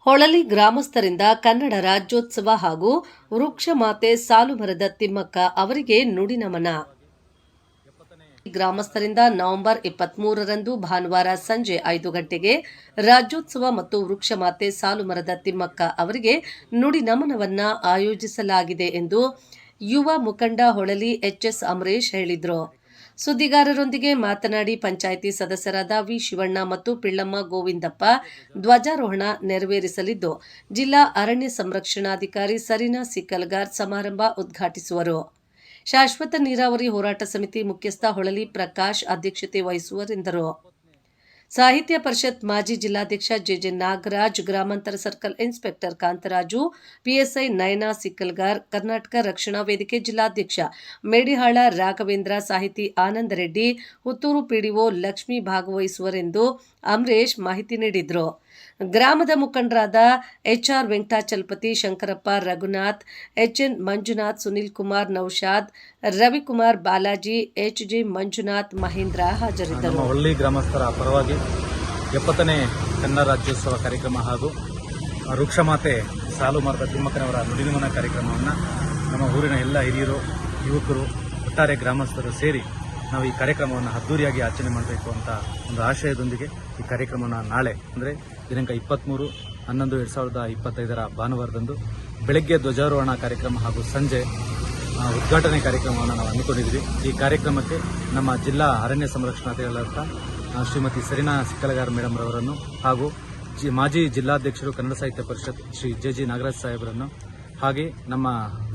ಹೊಳಲಿ ಗ್ರಾಮಸ್ಥರಿಂದ ಕನ್ನಡ ರಾಜ್ಯೋತ್ಸವ ಹಾಗೂ ವೃಕ್ಷಮಾತೆ ಸಾಲುಮರದ ತಿಮ್ಮಕ್ಕ ಅವರಿಗೆ ನುಡಿನಮನ. ಗ್ರಾಮಸ್ಥರಿಂದ ನವೆಂಬರ್ 23ರಂದು ಭಾನುವಾರ ಸಂಜೆ 5 ಗಂಟೆಗೆ ರಾಜ್ಯೋತ್ಸವ ಮತ್ತು ವೃಕ್ಷಮಾತೆ ಸಾಲುಮರದ ತಿಮ್ಮಕ್ಕ ಅವರಿಗೆ ನುಡಿನಮನವನ್ನ ಆಯೋಜಿಸಲಾಗಿದೆ ಎಂದು ಯುವ ಮುಖಂಡ ಹೊಳಲಿ ಎಚ್ಎಸ್ ಅಮರೇಶ್ ಹೇಳಿದರು. ಸುದ್ದಿಗಾರರೊಂದಿಗೆ ಮಾತನಾಡಿ ಪಂಚಾಯಿತಿ ಸದಸ್ಯರಾದ ವಿ ಶಿವಣ್ಣ ಮತ್ತು ಪಿಳ್ಳಮ್ಮ ಗೋವಿಂದಪ್ಪ ಧ್ವಜಾರೋಹಣ ನೆರವೇರಿಸಲಿದ್ದು, ಜಿಲ್ಲಾ ಅರಣ್ಯ ಸಂರಕ್ಷಣಾಧಿಕಾರಿ ಸರೀನಾ ಸಿಕ್ಕಲ್ಗಾರ್ ಸಮಾರಂಭ ಉದ್ಘಾಟಿಸುವರು. ಶಾಶ್ವತ ನೀರಾವರಿ ಹೋರಾಟ ಸಮಿತಿ ಮುಖ್ಯಸ್ಥ ಹೊಳಲಿ ಪ್ರಕಾಶ್ ಅಧ್ಯಕ್ಷತೆ ವಹಿಸುವರೆಂದರು. ಸಾಹಿತ್ಯ ಪರಿಷತ್ ಮಾಜಿ ಜಿಲ್ಲಾಧ್ಯಕ್ಷ ಜೆಜೆ ನಾಗರಾಜ್, ಗ್ರಾಮಾಂತರ circle inspector Kantharaju, PSI Nayana Sikkalgar, Karnataka Rakshana Vedike ಜಿಲ್ಲಾಧ್ಯಕ್ಷ ಮೇಡಿಹಾಳ ರಾಘವೇಂದ್ರ, ಸಾಹಿತಿ ಆನಂದ ರೆಡ್ಡಿ, ಹುತ್ತೂರು ಪಿಡಿಒ ಲಕ್ಷ್ಮಿ ಭಾಗವಹಿಸುವರೆಂದು ಅಮರೇಶ್ ಮಾಹಿತಿ ನೀಡಿದರು. ಗ್ರಾಮದ ಮುಖಂಡರಾದ HR Venkatachalapathi, Shankarappa, Raghunath, HN Manjunath, Sunil Kumar, Naushad, Ravikumar, Balaji, HJ Manjunath, Mahendra ಹಾಜರಿದ್ದರು. ಹೊಳ್ಳಿ ಗ್ರಾಮಸ್ಥರ ಪರವಾಗಿ 70ನೇ ಕನ್ನಡ ರಾಜ್ಯೋತ್ಸವ ಕಾರ್ಯಕ್ರಮ ಹಾಗೂ ವೃಕ್ಷಮಾತೆ ಸಾಲುಮರದ ತಿಮ್ಮಕ್ಕನವರ ನುಡಿನಮನ ಕಾರ್ಯಕ್ರಮವನ್ನು ನಮ್ಮ ಊರಿನ ಎಲ್ಲ ಹಿರಿಯರು, ಯುವಕರು, ಒಟ್ಟಾರೆ ಗ್ರಾಮಸ್ಥರು ಸೇರಿ ನಾವು ಈ ಕಾರ್ಯಕ್ರಮವನ್ನು ಅದ್ದೂರಿಯಾಗಿ ಆಚರಣೆ ಮಾಡಬೇಕು ಅಂತ ಒಂದು ಆಶಯದೊಂದಿಗೆ ಈ ಕಾರ್ಯಕ್ರಮವನ್ನು ನಾಳೆ ಅಂದರೆ ದಿನಾಂಕ 23/11/2025 ಭಾನುವಾರದಂದು ಬೆಳಗ್ಗೆ ಧ್ವಜಾರೋಹಣ ಕಾರ್ಯಕ್ರಮ ಹಾಗೂ ಸಂಜೆ ಉದ್ಘಾಟನೆ ಕಾರ್ಯಕ್ರಮವನ್ನು ನಾವು ಹಮ್ಮಿಕೊಂಡಿದ್ವಿ. ಈ ಕಾರ್ಯಕ್ರಮಕ್ಕೆ ನಮ್ಮ ಜಿಲ್ಲಾ ಅರಣ್ಯ ಸಂರಕ್ಷಣಾಧಿಕಾರಿಗಳಾದ ಶ್ರೀಮತಿ ಸರೀನಾ ಸಿಕ್ಕಲಗಾರ್ ಮೇಡಮ್ ರವರನ್ನು ಹಾಗೂ ಮಾಜಿ ಜಿಲ್ಲಾಧ್ಯಕ್ಷರು ಕನ್ನಡ ಸಾಹಿತ್ಯ ಪರಿಷತ್ ಶ್ರೀ ಜೆಜಿ ನಾಗರಾಜ್ ಸಾಹೇಬರನ್ನು ಹಾಗೆ ನಮ್ಮ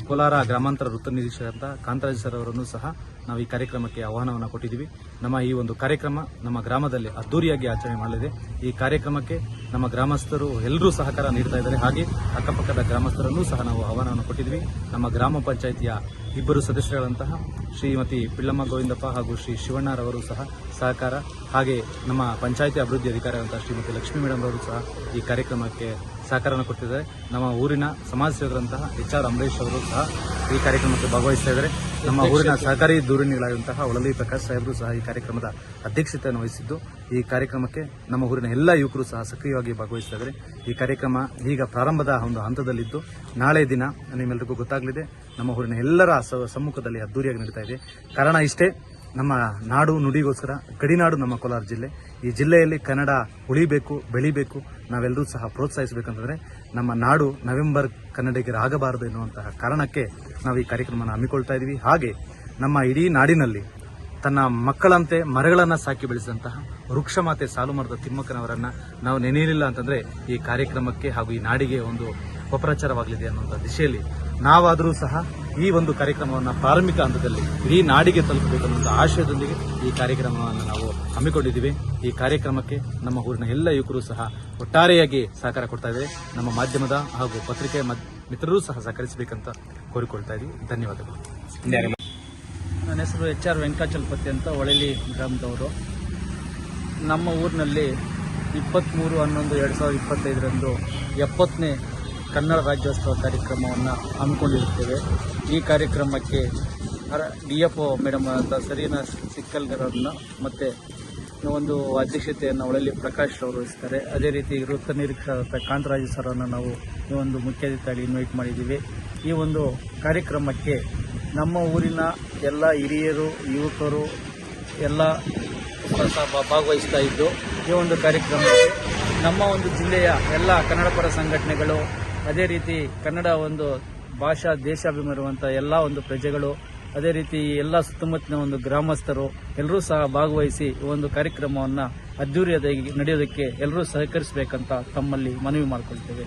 ಕೋಲಾರ ಗ್ರಾಮಾಂತರ ವೃತ್ತ ನಿರೀಕ್ಷಕರಾದ ಕಾಂತರಾಜ್ ಸರ್ ಅವರನ್ನು ಸಹ ನಾವು ಈ ಕಾರ್ಯಕ್ರಮಕ್ಕೆ ಆಹ್ವಾನವನ್ನು ಕೊಟ್ಟಿದ್ದೀವಿ. ನಮ್ಮ ಈ ಒಂದು ಕಾರ್ಯಕ್ರಮ ನಮ್ಮ ಗ್ರಾಮದಲ್ಲಿ ಅದ್ದೂರಿಯಾಗಿ ಆಚರಣೆ ಮಾಡಲಿದೆ. ಈ ಕಾರ್ಯಕ್ರಮಕ್ಕೆ ನಮ್ಮ ಗ್ರಾಮಸ್ಥರು ಎಲ್ಲರೂ ಸಹಕಾರ ನೀಡ್ತಾ ಇದ್ದಾರೆ. ಹಾಗೆ ಅಕ್ಕಪಕ್ಕದ ಗ್ರಾಮಸ್ಥರನ್ನೂ ಸಹ ನಾವು ಆಹ್ವಾನವನ್ನು ಕೊಟ್ಟಿದ್ದೀವಿ. ನಮ್ಮ ಗ್ರಾಮ ಪಂಚಾಯಿತಿಯ ಇಬ್ಬರು ಸದಸ್ಯರಾದಂತಹ ಶ್ರೀಮತಿ ಪಿಳ್ಳಮ್ಮ ಗೋವಿಂದಪ್ಪ ಹಾಗೂ ಶ್ರೀ ಶಿವಣ್ಣರವರು ಸಹ ಸಹಕಾರ, ಹಾಗೆ ನಮ್ಮ ಪಂಚಾಯಿತಿ ಅಭಿವೃದ್ಧಿ ಅಧಿಕಾರಿಯಾದಂತಹ ಶ್ರೀಮತಿ ಲಕ್ಷ್ಮೀ ಮೇಡಮ್ ಅವರು ಸಹ ಈ ಕಾರ್ಯಕ್ರಮಕ್ಕೆ ಸಹಕಾರವನ್ನು ಕೊಟ್ಟಿದ್ದಾರೆ. ನಮ್ಮ ಊರಿನ ಸಮಾಜ ಸೇವಕರಂತಹ ಎಚ್ಆರ್ ಅಮರೇಶ್ ಅವರು ಸಹ ಈ ಕಾರ್ಯಕ್ರಮಕ್ಕೆ ಭಾಗವಹಿಸ್ತಾ ಇದ್ದಾರೆ. ನಮ್ಮ ಊರಿನ ಸಹಕಾರಿ ದೂರಣಿಗಳಾದಂತಹ ಹೊಳಲಿ ಪ್ರಕಾಶ್ ಸಾಹೇಬರು ಸಹ ಈ ಕಾರ್ಯಕ್ರಮದ ಅಧ್ಯಕ್ಷತೆಯನ್ನು ವಹಿಸಿದ್ದು, ಈ ಕಾರ್ಯಕ್ರಮಕ್ಕೆ ನಮ್ಮ ಊರಿನ ಎಲ್ಲ ಯುವಕರು ಸಹ ಸಕ್ರಿಯವಾಗಿ ಭಾಗವಹಿಸ್ತಾ ಇದ್ದಾರೆ. ಈ ಕಾರ್ಯಕ್ರಮ ಈಗ ಪ್ರಾರಂಭದ ಒಂದು ಹಂತದಲ್ಲಿದ್ದು, ನಾಳೆ ದಿನ ನಿಮ್ಮೆಲ್ಲರಿಗೂ ಗೊತ್ತಾಗಲಿದೆ. ನಮ್ಮ ಊರಿನ ಎಲ್ಲರ ಸಮ್ಮುಖದಲ್ಲಿ ಅದ್ದೂರಿಯಾಗಿ ನಡೀತಾ ಇದೆ. ಕಾರಣ ಇಷ್ಟೇ, ನಮ್ಮ ನಾಡು ನುಡಿಗೋಸ್ಕರ ಗಡಿನಾಡು ನಮ್ಮ ಕೋಲಾರ ಜಿಲ್ಲೆ. ಈ ಜಿಲ್ಲೆಯಲ್ಲಿ ಕನ್ನಡ ಉಳಿಬೇಕು, ಬೆಳಿಬೇಕು, ನಾವೆಲ್ಲರೂ ಸಹ ಪ್ರೋತ್ಸಾಹಿಸಬೇಕಂತಂದ್ರೆ ನಮ್ಮ ನಾಡು ನವೆಂಬರ್ ಕನ್ನಡಿಗರಾಗಬಾರದು ಎನ್ನುವಂತಹ ಕಾರಣಕ್ಕೆ ನಾವು ಈ ಕಾರ್ಯಕ್ರಮವನ್ನು ಹಮ್ಮಿಕೊಳ್ತಾ ಇದ್ದೀವಿ. ಹಾಗೆ ನಮ್ಮ ಇಡೀ ನಾಡಿನಲ್ಲಿ ತನ್ನ ಮಕ್ಕಳಂತೆ ಮರಗಳನ್ನು ಸಾಕಿ ಬೆಳೆಸಿದಂತಹ ವೃಕ್ಷಮಾತೆ ಸಾಲುಮರದ ತಿಮ್ಮಕ್ಕನವರನ್ನ ನಾವು ನೆನೆಯಲಿಲ್ಲ ಅಂತಂದ್ರೆ ಈ ಕಾರ್ಯಕ್ರಮಕ್ಕೆ ಹಾಗೂ ಈ ನಾಡಿಗೆ ಒಂದು ಅಪಪ್ರಚಾರವಾಗಲಿದೆ ಅನ್ನುವಂಥ ದಿಶೆಯಲ್ಲಿ ನಾವಾದರೂ ಸಹ ಈ ಒಂದು ಕಾರ್ಯಕ್ರಮವನ್ನು ಪ್ರಾರಂಭಿಕ ಹಂತದಲ್ಲಿ ಇಡೀ ನಾಡಿಗೆ ತಲುಪಬೇಕನ್ನುವಂಥ ಆಶಯದೊಂದಿಗೆ ಈ ಕಾರ್ಯಕ್ರಮವನ್ನು ನಾವು ಹಮ್ಮಿಕೊಂಡಿದ್ದೀವಿ. ಈ ಕಾರ್ಯಕ್ರಮಕ್ಕೆ ನಮ್ಮ ಊರಿನ ಎಲ್ಲ ಯುವಕರು ಸಹ ಒಟ್ಟಾರೆಯಾಗಿ ಸಹಕಾರ ಕೊಡ್ತಾ ಇದ್ದಾರೆ. ನಮ್ಮ ಮಾಧ್ಯಮದ ಹಾಗೂ ಪತ್ರಿಕೆ ಮಿತ್ರರೂ ಸಹ ಸಹಕರಿಸಬೇಕಂತ ಕೋರಿಕೊಳ್ತಾ ಇದ್ದೀವಿ. ಧನ್ಯವಾದಗಳು. ನನ್ನ ಹೆಸರು ಎಚ್ಆರ್ ವೆಂಕಟಾಚಲಪತಿ ಅಂತ, ಹೊಳಲಿ ಗ್ರಾಮದವರು. ನಮ್ಮ ಊರಿನಲ್ಲಿ 23/11/2025 70ನೇ ಕನ್ನಡ ರಾಜ್ಯೋತ್ಸವ ಕಾರ್ಯಕ್ರಮವನ್ನು ಹಮ್ಮಿಕೊಂಡಿರುತ್ತೇವೆ. ಈ ಕಾರ್ಯಕ್ರಮಕ್ಕೆ ಡಿಎಫ್ಒ ಮೇಡಮ್ ಅಂತ ಸರೀನಾ ಸಿಕ್ಕಲ್ಗರನ್ನು ಮತ್ತು ಒಂದು ಅಧ್ಯಕ್ಷತೆಯನ್ನು ಹೊಳಲಿ ಪ್ರಕಾಶ್ ಅವರು ವಹಿಸ್ತಾರೆ. ಅದೇ ರೀತಿ ವೃತ್ತ ನಿರೀಕ್ಷಕ ಕಾಂತರಾಜು ಸರನ್ನು ನಾವು ಈ ಒಂದು ಮುಖ್ಯ ಅತಿಥಿಯಾಗಿ ಇನ್ವೈಟ್ ಮಾಡಿದ್ದೀವಿ. ಈ ಒಂದು ಕಾರ್ಯಕ್ರಮಕ್ಕೆ ನಮ್ಮ ಊರಿನ ಎಲ್ಲ ಹಿರಿಯರು, ಯುವಕರು ಎಲ್ಲ ಭಾಗವಹಿಸ್ತಾ ಇದ್ದು, ಈ ಒಂದು ಕಾರ್ಯಕ್ರಮಕ್ಕೆ ನಮ್ಮ ಒಂದು ಜಿಲ್ಲೆಯ ಎಲ್ಲ ಕನ್ನಡಪರ ಸಂಘಟನೆಗಳು, ಅದೇ ರೀತಿ ಕನ್ನಡ ಒಂದು ಭಾಷಾ ದೇಶಾಭಿಮಾನ ಇರುವಂಥ ಎಲ್ಲ ಒಂದು ಪ್ರಜೆಗಳು, ಅದೇ ರೀತಿ ಎಲ್ಲ ಸುತ್ತಮುತ್ತಲಿನ ಒಂದು ಗ್ರಾಮಸ್ಥರು ಎಲ್ಲರೂ ಸಹ ಭಾಗವಹಿಸಿ ಈ ಒಂದು ಕಾರ್ಯಕ್ರಮವನ್ನು ಅದ್ದೂರಿಯಾಗಿ ನಡೆಯೋದಕ್ಕೆ ಎಲ್ಲರೂ ಸಹಕರಿಸಬೇಕಂತ ತಮ್ಮಲ್ಲಿ ಮನವಿ ಮಾಡಿಕೊಳ್ತೇವೆ.